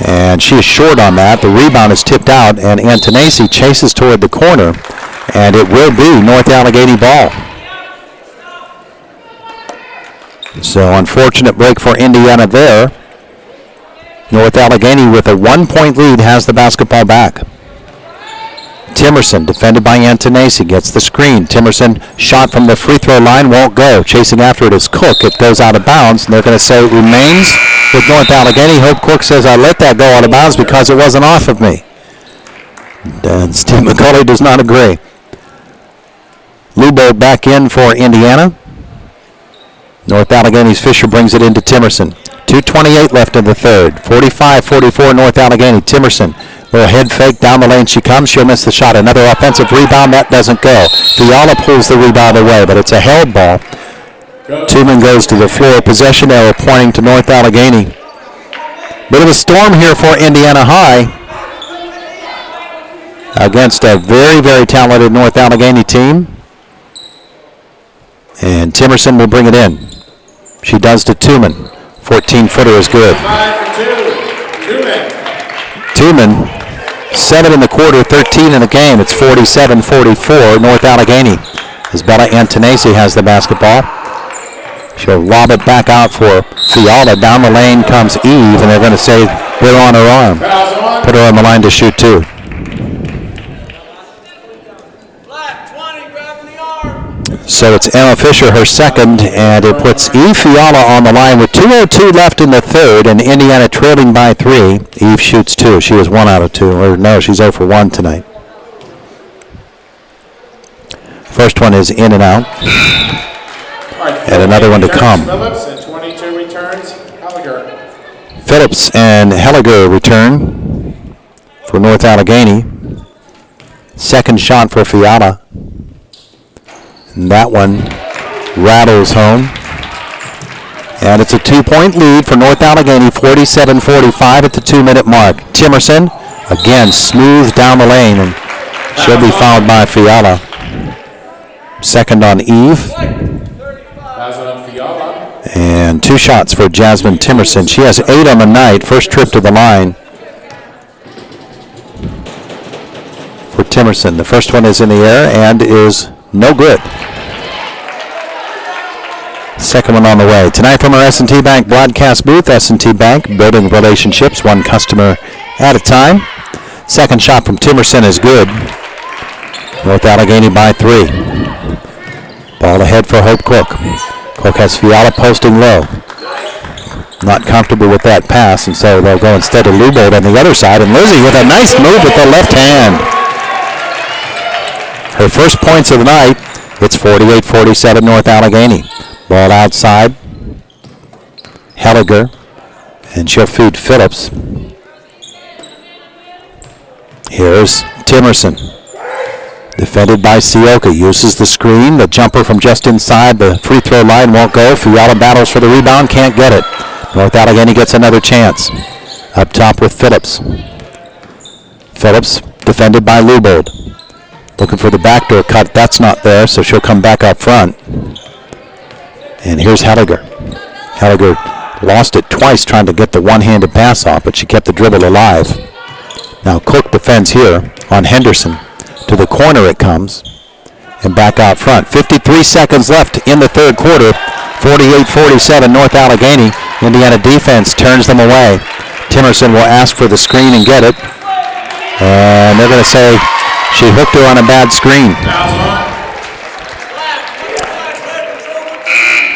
And she is short on that. The rebound is tipped out, and Antonacci chases toward the corner, and it will be North Allegheny ball. So unfortunate break for Indiana there. North Allegheny with a 1-point lead has the basketball back. Timerson, defended by Antonacci, gets the screen. Timerson shot from the free throw line, won't go. Chasing after it is Cook. It goes out of bounds, and they're going to say it remains with North Allegheny. Hope Cook says, I let that go out of bounds because it wasn't off of me. And Steve McCulley does not agree. Lubold back in for Indiana. North Allegheny's Fisher brings it into Timerson. 2:28 left in the third. 45-44 North Allegheny. Timerson, little head fake down the lane she comes. She'll miss the shot. Another offensive rebound. That doesn't go. Fiala pulls the rebound away, but it's a held ball. Tuman goes to the floor. Possession arrow pointing to North Allegheny. Bit of a storm here for Indiana High against a very, very talented North Allegheny team. And Timerson will bring it in. She does to Tuman. 14-footer is good. 5 for 2. Tuman, 7 in the quarter, 13 in the game. It's 47-44 North Allegheny. Isabella Antonacci has the basketball. She'll lob it back out for Fiala. Down the lane comes Eve, and they're going to say they're on her arm. Put her on the line to shoot 2. So it's Emma Fisher, her second, and it puts Eve Fiala on the line with 2:02 left in the third, and Indiana trailing by 3. Eve shoots 2. She was 1 out of 2. Or no, she's 0 for 1 tonight. First one is in and out. And another one to come. Phillips and 22 returns, Helliger. Phillips and Helliger return for North Allegheny. Second shot for Fiala. And that one rattles home. And it's a 2-point lead for North Allegheny, 47-45 at the 2-minute mark. Timerson, again, smooth down the lane, and she'll be fouled by Fiala. Second on Eve. And 2 shots for Jasmine Timerson. She has 8 on the night. First trip to the line for Timerson. The first one is in the air and is no good. Second one on the way. Tonight from our S&T Bank broadcast booth, S&T Bank, building relationships one customer at a time. Second shot from Timerson is good. North Allegheny by 3. Ball ahead for Hope Cook. Cook has Fiala posting low. Not comfortable with that pass, and so they'll go instead of Lubold on the other side. And Lizzie with a nice move with the left hand. Her first points of the night. It's 48-47 North Allegheny. Ball outside. Helliger. And she'll feed Phillips. Here's Timerson. Defended by Sioka. Uses the screen. The jumper from just inside the free throw line won't go. Fiala battles for the rebound. Can't get it. North Allegheny gets another chance. Up top with Phillips. Phillips defended by Lubold. Looking for the backdoor cut. That's not there, so she'll come back up front. And here's Helliger. Helliger lost it twice trying to get the one-handed pass off, but she kept the dribble alive. Now Cook defends here on Henderson. To the corner it comes, and back out front. 53 seconds left in the third quarter. 48-47 North Allegheny. Indiana defense turns them away. Timerson will ask for the screen and get it. And they're going to say she hooked her on a bad screen.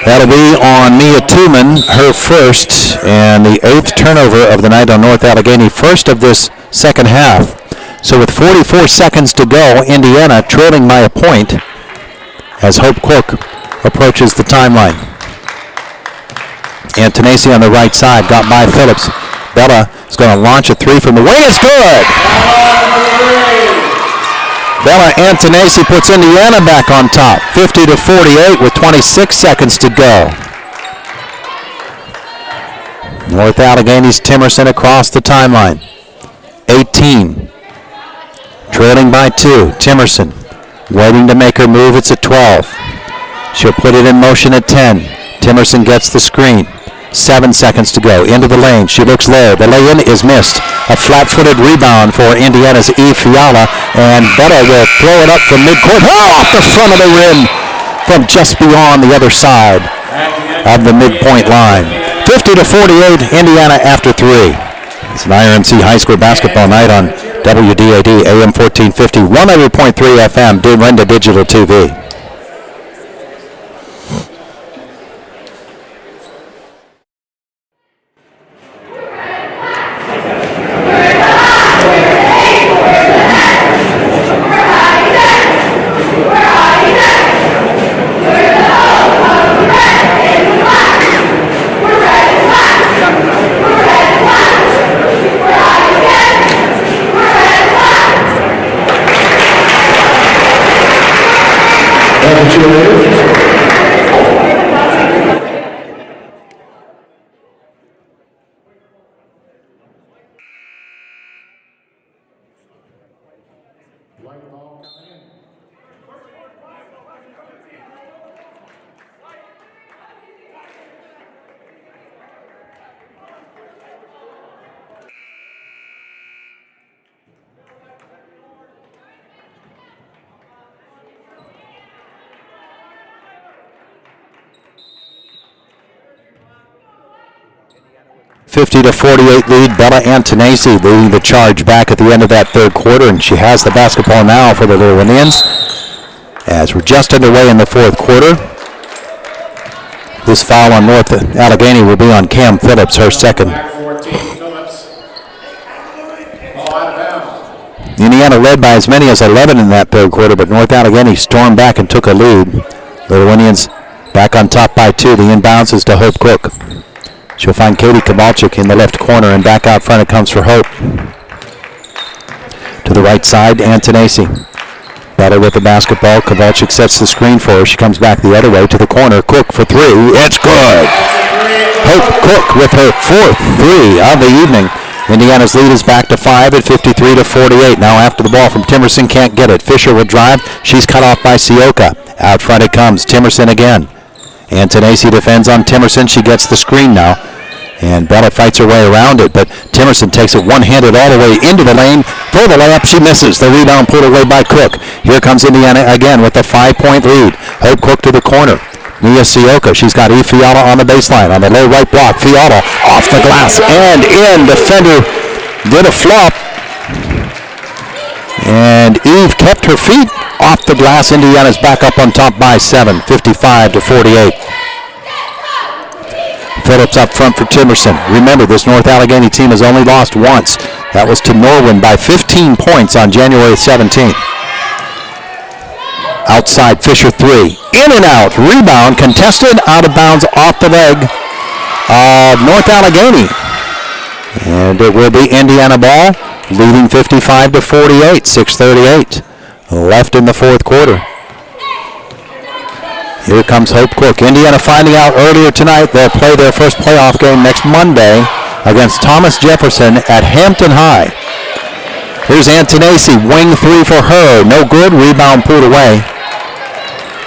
That'll be on Mia Tooman, her first, and the 8th turnover of the night on North Allegheny. First of this second half. So with 44 seconds to go, Indiana trailing by a point as Hope Cook approaches the timeline. Antonacci on the right side, got by Phillips. Bella is going to launch a 3 from the way. It's good! Bella Antonacci puts Indiana back on top, 50-48 with 26 seconds to go. North Allegheny's Timerson across the timeline. 18. Trailing by 2. Timerson waiting to make her move. It's at 12. She'll put it in motion at 10. Timerson gets the screen. 7 seconds to go. Into the lane. She looks low. The lay-in is missed. A flat-footed rebound for Indiana's Eve Fiala. And Bella will throw it up from midcourt. Oh, off the front of the rim from just beyond the other side of the midpoint line. 50-48, Indiana after 3. It's an IRMC High School basketball night on WDAD AM 1450, 100.3 FM, Dorinda Digital TV. A 50-48 lead. Bella Antonacci leading the charge back at the end of that third quarter, and she has the basketball now for the Little Indians. as we're just underway in the fourth quarter. This foul on North Allegheny will be on Cam Phillips, her second. Back 14, Phillips. Ball out of bounds. Indiana led by as many as 11 in that third quarter, but North Allegheny stormed back and took a lead. Little Indians back on top by 2. The inbounds is to Hope Cook. She'll find Katie Kowalczyk in the left corner, and back out front it comes for Hope. To the right side, Antonacci. Battle with the basketball. Kowalczyk sets the screen for her. She comes back the other way to the corner. Cook for 3. It's good. Hope Cook with her 4th 3 of the evening. Indiana's lead is back to 5 at 53-48. Now after the ball from Timerson, can't get it. Fisher will drive. She's cut off by Sioka. Out front it comes. Timerson again. Antonacci defends on Timerson. She gets the screen now. And Bella fights her way around it, but Timerson takes it one-handed all the way into the lane. For the layup, she misses. The rebound pulled away by Cook. Here comes Indiana again with a 5-point lead. Hope Cook to the corner. Nia Sioka, she's got Eve Fiala on the baseline. On the low right block, Fiala off the glass and in. Defender did a flop. And Eve kept her feet off the glass. Indiana's back up on top by 7, 55-48. Phillips up front for Timerson. Remember, this North Allegheny team has only lost once. That was to Norwin by 15 points on January 17th. Outside, Fisher 3. In and out. Rebound contested out of bounds off the leg of North Allegheny. And it will be Indiana ball, leading 55-48. 6:38 left in the fourth quarter. Here comes Hope Cook. Indiana finding out earlier tonight they'll play their first playoff game next Monday against Thomas Jefferson at Hampton High. Here's Antonacci, wing 3 for her. No good. Rebound pulled away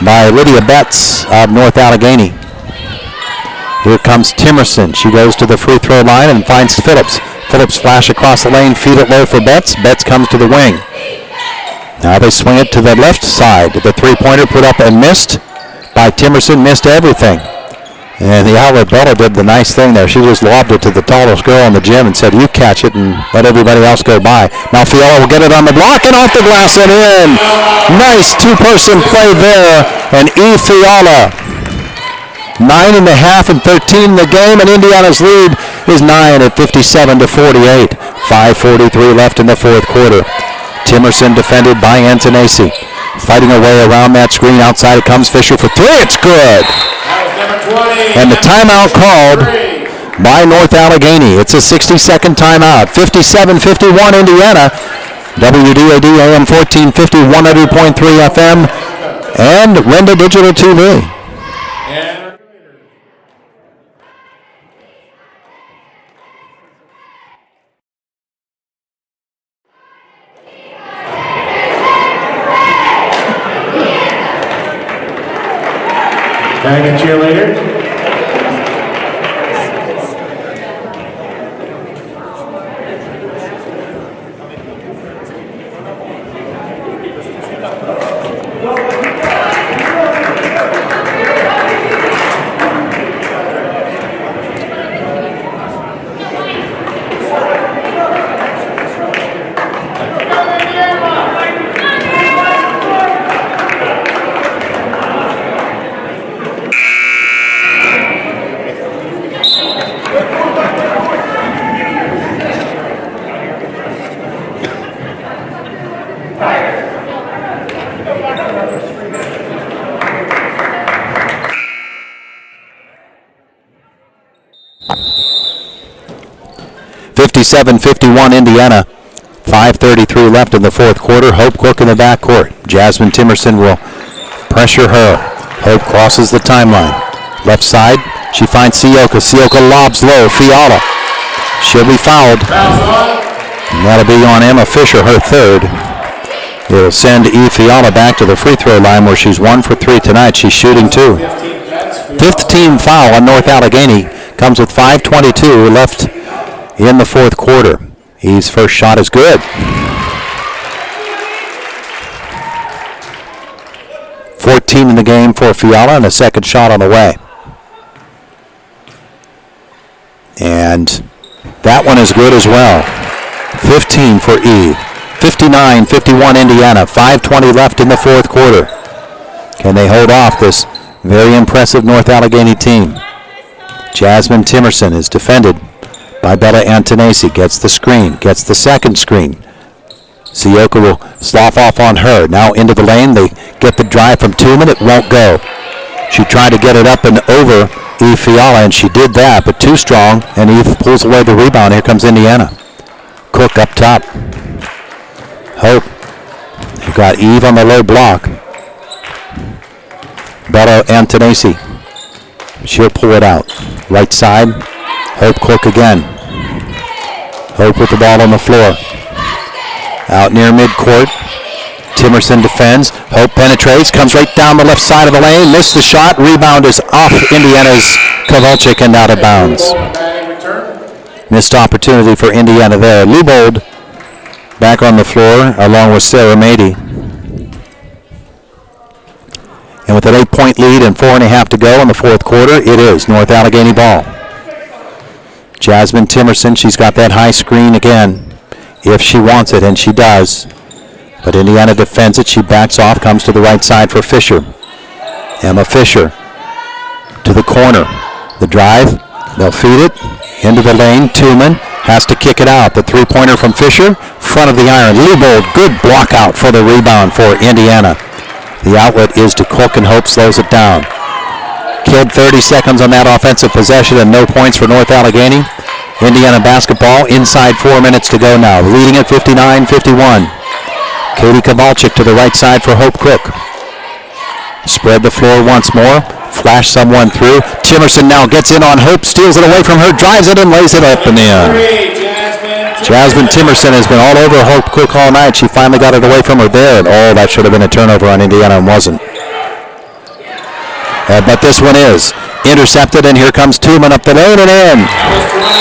by Lydia Betts of North Allegheny. Here comes Timerson. She goes to the free throw line and finds Phillips. Phillips flash across the lane, feed it low for Betts. Betts comes to the wing. Now they swing it to the left side. The three-pointer put up and missed by Timerson, missed everything. And the outlet Bella did the nice thing there. She just lobbed it to the tallest girl in the gym and said, you catch it and let everybody else go by. Now Fiala will get it on the block and off the glass and in. Nice two-person play there. And Eve Fiala. 9.5 and 13 in the game, and Indiana's lead is 9 at 57-48. 5:43 left in the fourth quarter. Timerson defended by Antonacci. Fighting her way around that screen. Outside it comes. Fisher for 3. It's good. And the timeout called by North Allegheny. It's a 60-second timeout. 57-51 Indiana. WDAD AM 1450, 100.3 FM, and Renda Digital TV. Can I get cheerleader? 57-51 Indiana. 5:33 left in the fourth quarter. Hope Cook in the backcourt. Jasmine Timerson will pressure her. Hope crosses the timeline. Left side, she finds Sioka. Sioka lobs low. Fiala. She'll be fouled. And that'll be on Emma Fisher, her third. It'll send Eve Fiala back to the free throw line where she's 1 for 3 tonight. She's shooting 2. Fifth team foul on North Allegheny. Comes with 5:22 left in the fourth quarter. Eve's first shot is good. 14 in the game for Fiala, and a second shot on the way. And that one is good as well. 15 for Eve. 59-51 Indiana. 5:20 left in the fourth quarter. Can they hold off this very impressive North Allegheny team? Jasmine Timerson is defended by Bella Antonesi. Gets the screen, gets the second screen. Sioka will slough off on her. Now into the lane. They get the drive from Tooman. It won't go. She tried to get it up and over Eve Fiala, and she did that, but too strong, and Eve pulls away the rebound. Here comes Indiana. Cook up top. Hope. You've got Eve on the low block. Bella Antonesi. She'll pull it out. Right side. Hope Cook again. Hope with the ball on the floor. Out near midcourt. Timerson defends. Hope penetrates. Comes right down the left side of the lane. Missed the shot. Rebound is off Indiana's Kowalczyk and out of bounds. Missed opportunity for Indiana there. Liebold back on the floor along with Sarah Mady. And with an 8-point lead and 4.5 to go in the fourth quarter, it is North Allegheny ball. Jasmine Timerson, she's got that high screen again if she wants it, and she does. But Indiana defends it. She backs off, comes to the right side for Fisher. Emma Fisher to the corner. The drive, they'll feed it into the lane. Tooman has to kick it out. The three-pointer from Fisher, front of the iron. Liebold, good block out for the rebound for Indiana. The outlet is to Cook, and Hope slows it down. Killed 30 seconds on that offensive possession and no points for North Allegheny. Indiana basketball inside 4 minutes to go now, leading at 59-51. Katie Kowalczyk to the right side for Hope Cook. Spread the floor once more. Flash someone through. Timerson now gets in on Hope, steals it away from her, drives it and lays it up and in. Jasmine Timerson has been all over Hope Cook all night. She finally got it away from her there, and that should have been a turnover on Indiana and wasn't. But this one is intercepted, and here comes Tooman up the lane and in.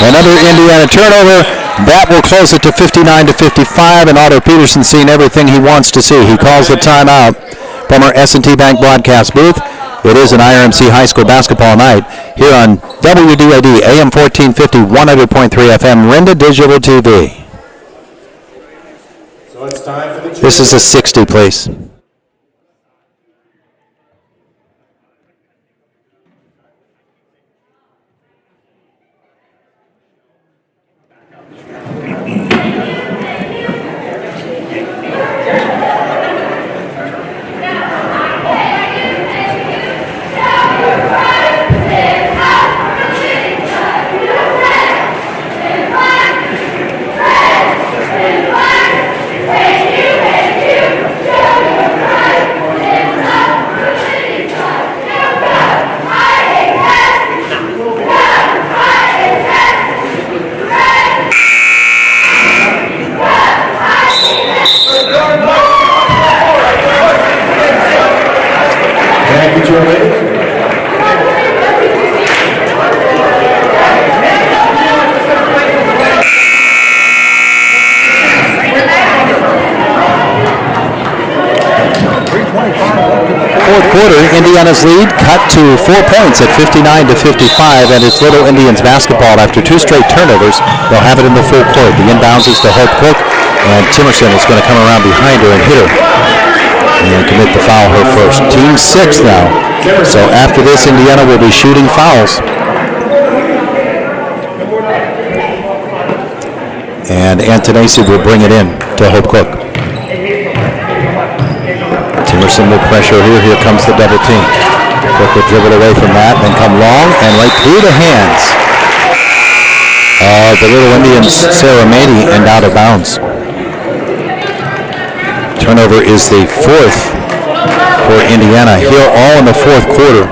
Another Indiana turnover. That will close it to 59-55, and Otto Peterson seeing everything he wants to see. He calls the timeout from our S&T Bank broadcast booth. It is an IRMC high school basketball night here on WDAD AM 1450, 100.3 FM, Rinda Digital TV. So it's time for the This is a 60, please. Indiana's lead cut to 4 points at 59-55, and it's Little Indians basketball after two straight turnovers. They'll have it in the full court. The inbounds is to Hope Cook, and Timerson is going to come around behind her and hit her and commit the foul her first. Team 6 now. So after this, Indiana will be shooting fouls. And Antonesi will bring it in to Hope Cook. Timerson will pressure here. Here comes the double team. Cook will dribble away from that, then come long and right through the hands of the Little Indians, Sarah Mady, and out of bounds. Turnover is the fourth for Indiana here all in the fourth quarter.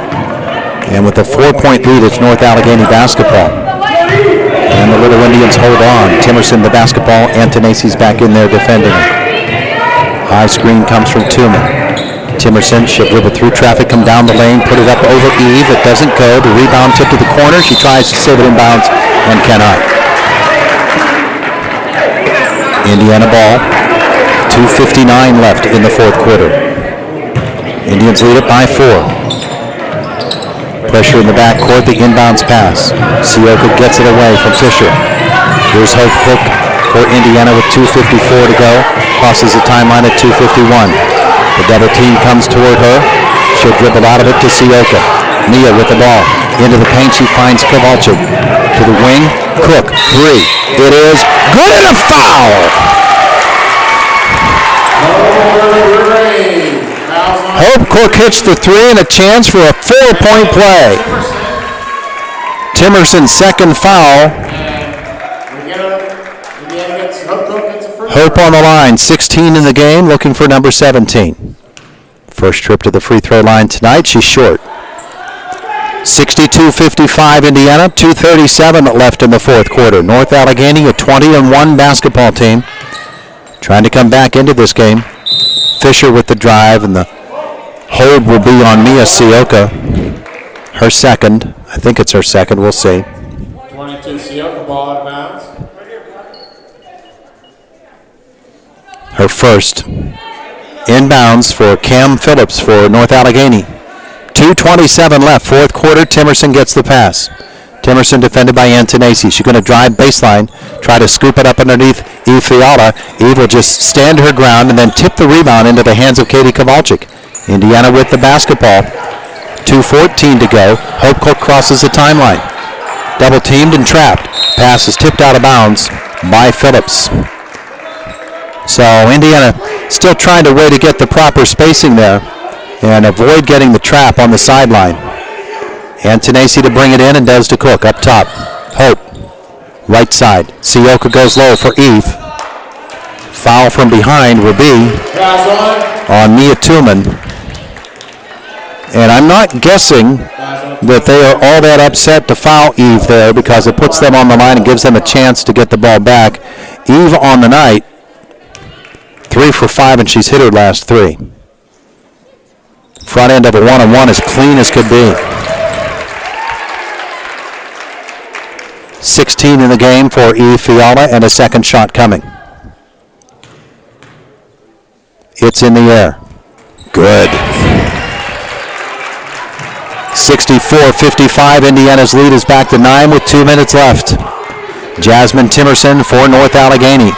And with a 4-point lead, it's North Allegheny basketball. And the Little Indians hold on. Timerson the basketball. Antonesi's back in there defending it. High screen comes from Tooman. Timerson, she'll dribble through traffic, come down the lane, put it up over Eve. It doesn't go. The rebound tip to the corner. She tries to save it in bounds and cannot. Indiana ball. 2:59 left in the fourth quarter. Indians lead it by 4. Pressure in the backcourt. The inbounds pass. Sioka gets it away from Fisher. Here's Hope Cook for Indiana with 2:54 to go. Crosses the timeline at 2:51. The double team comes toward her. She'll dribble out of it to Sioka. Mia with the ball. Into the paint, she finds Kowalczyk. To the wing, Cook, 3. It is good and a foul! Hope Cook hits the 3 and a chance for a 4-point play. Timerson's second foul. Hope on the line, 16 in the game, looking for number 17. First trip to the free throw line tonight, she's short. 62-55 Indiana, 2:37 left in the fourth quarter. North Allegheny, a 20-1 basketball team, trying to come back into this game. Fisher with the drive, and the hold will be on Mia Sioka. Her second. I think it's her second. We'll see. 22 Sioka, ball out of bounds. Her first. Inbounds for Cam Phillips for North Allegheny. 2:27 left, fourth quarter. Timerson gets the pass. Timerson defended by Antonacci. She's going to drive baseline, try to scoop it up underneath Eve Fiala. Eve will just stand her ground and then tip the rebound into the hands of Katie Kowalczyk. Indiana with the basketball. 2:14 to go. Hope Cook crosses the timeline. Double teamed and trapped. Pass is tipped out of bounds by Phillips. So Indiana still trying to way to get the proper spacing there and avoid getting the trap on the sideline. Antonacci to bring it in and does to Cook up top. Hope, right side. Sioka goes low for Eve. Foul from behind will be on Mia Tooman. And I'm not guessing that they are all that upset to foul Eve there because it puts them on the line and gives them a chance to get the ball back. Eve on the night, 3 for 5, and she's hit her last 3. Front end of a one-on-one as clean as could be. 16 in the game for Eve Fiala and a second shot coming. It's in the air. Good. 64-55, Indiana's lead is back to 9 with 2 minutes left. Jasmine Timerson for North Allegheny.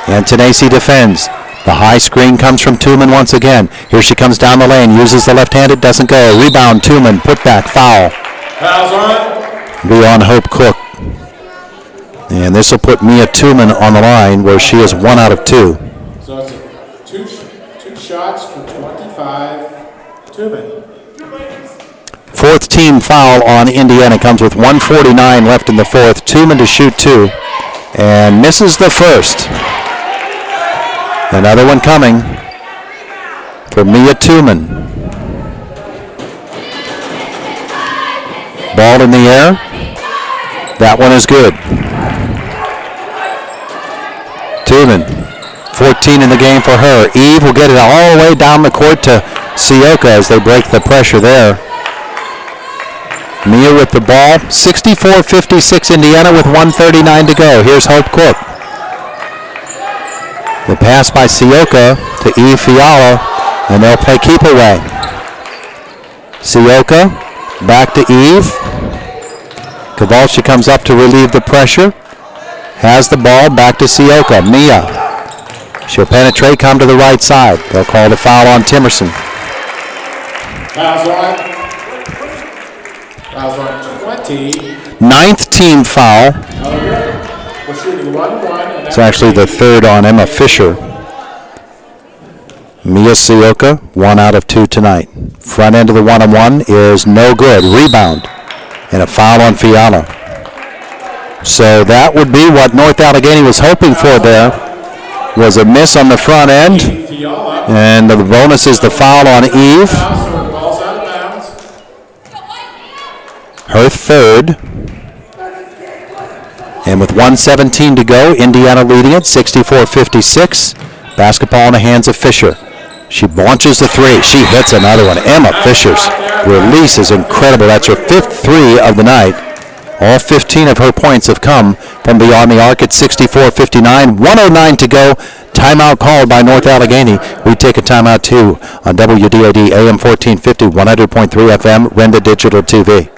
Antonacci defends. The high screen comes from Tooman once again. Here she comes down the lane, uses the left-handed, doesn't go. Rebound, Tooman, put back, foul. Fouls on. Be on Hope Cook. And this will put Mia Tooman on the line where she is 1 out of 2. So it's two shots for 25. Tooman. Fourth team foul on Indiana comes with 1:49 left in the fourth. Tooman to shoot 2 and misses the first. Another one coming for Mia Tooman. Ball in the air. That one is good. Tooman, 14 in the game for her. Eve will get it all the way down the court to Sioka as they break the pressure there. Mia with the ball. 64-56 Indiana with 1:39 to go. Here's Hope Cook. The pass by Sioka to Eve Fiala, and they'll play keep away. Sioka back to Eve. Kowalczyk comes up to relieve the pressure. Has the ball back to Sioka. Mia. She'll penetrate, come to the right side. They'll call the foul on Timerson. Fouls on. Fouls on 20. 9th team foul. We're shooting 1-1. It's actually the third on Emma Fisher. Mia Sioka, 1 out of 2 tonight. Front end of the one-on-one is no good. Rebound and a foul on Fiala. So that would be what North Allegheny was hoping for there. Was a miss on the front end. And the bonus is the foul on Eve. Her third. And with 1:17 to go, Indiana leading it, 64-56. Basketball in the hands of Fisher. She launches the 3. She hits another one. Emma Fisher's release is incredible. That's her 5th 3 of the night. All 15 of her points have come from beyond the arc at 64-59. 1:09 to go. Timeout called by North Allegheny. We take a timeout too on WDAD AM 1450, 100.3 FM, Renda Digital TV.